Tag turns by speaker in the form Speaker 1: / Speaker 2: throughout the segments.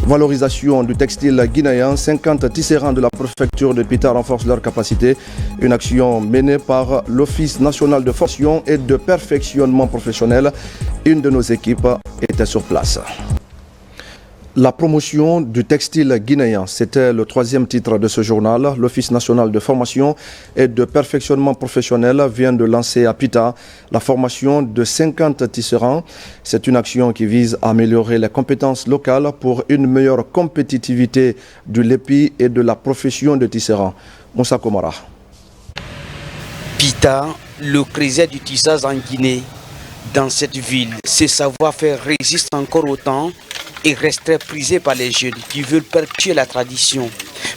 Speaker 1: Valorisation du textile guinéen, 50 tisserands de la préfecture de Pita renforcent leur capacité. Une action menée par l'Office national de formation et de perfectionnement professionnel. Une de nos équipes était sur place. La promotion du textile guinéen, c'était le troisième titre de ce journal. L'Office national de formation et de perfectionnement professionnel vient de lancer à Pita la formation de 50 tisserands. C'est une action qui vise à améliorer les compétences locales pour une meilleure compétitivité du lépi et de la profession de tisserand. Moussa Komara.
Speaker 2: Pita, le creuset du tissage en Guinée. Dans cette ville, ces savoir-faire résistent encore au temps et resteraient prisés par les jeunes qui veulent perpétuer la tradition.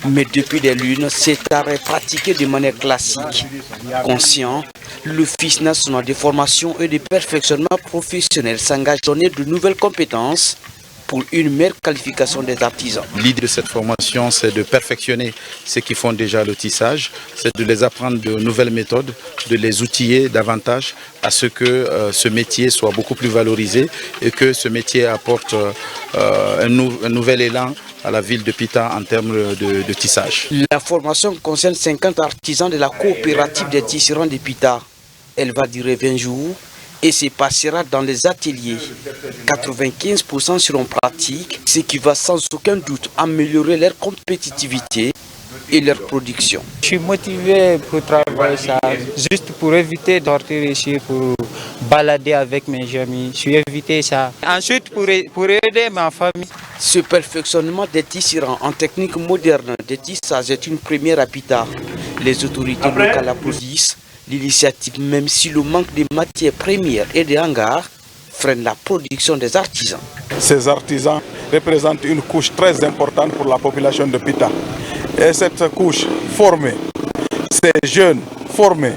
Speaker 2: Mais depuis des lunes, cet art est pratiqué de manière classique. Conscient, l'Office national de formation et de perfectionnement professionnel s'engage à donner de nouvelles compétences pour une meilleure qualification des artisans.
Speaker 3: L'idée de cette formation, c'est de perfectionner ceux qui font déjà le tissage, c'est de les apprendre de nouvelles méthodes, de les outiller davantage à ce que ce métier soit beaucoup plus valorisé et que ce métier apporte un nouvel élan à la ville de Pita en termes de tissage.
Speaker 2: La formation concerne 50 artisans de la coopérative des tisserands de Pita. Elle va durer 20 jours et se passera dans les ateliers. 95% seront pratiques, ce qui va sans aucun doute améliorer leur compétitivité et leur production.
Speaker 4: Je suis motivé pour travailler ça, juste pour éviter de sortir ici, pour balader avec mes amis. Je suis évité ça. Ensuite, pour aider ma famille.
Speaker 2: Ce perfectionnement des tisserands en technique moderne de tissage est une première à Pita. Les autorités locales applaudissent l'initiative, même si le manque de matières premières et de hangars freine la production des artisans.
Speaker 5: Ces artisans représentent une couche très importante pour la population de Pita. Et cette couche formée, ces jeunes formés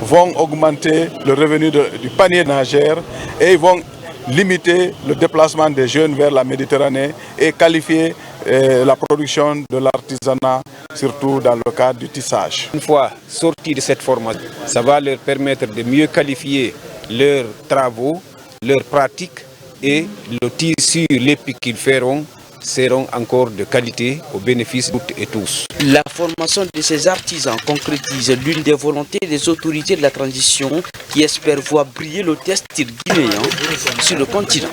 Speaker 5: vont augmenter le revenu du panier nageur et ils vont limiter le déplacement des jeunes vers la Méditerranée et qualifier la production de l'artisanat, surtout dans le cadre du tissage.
Speaker 6: Une fois sortis de cette formation, ça va leur permettre de mieux qualifier leurs travaux, leurs pratiques et le tissu, l'épi qu'ils feront seront encore de qualité au bénéfice de toutes et tous.
Speaker 2: La formation de ces artisans concrétise l'une des volontés des autorités de la transition qui espèrent voir briller le textile guinéen sur le continent.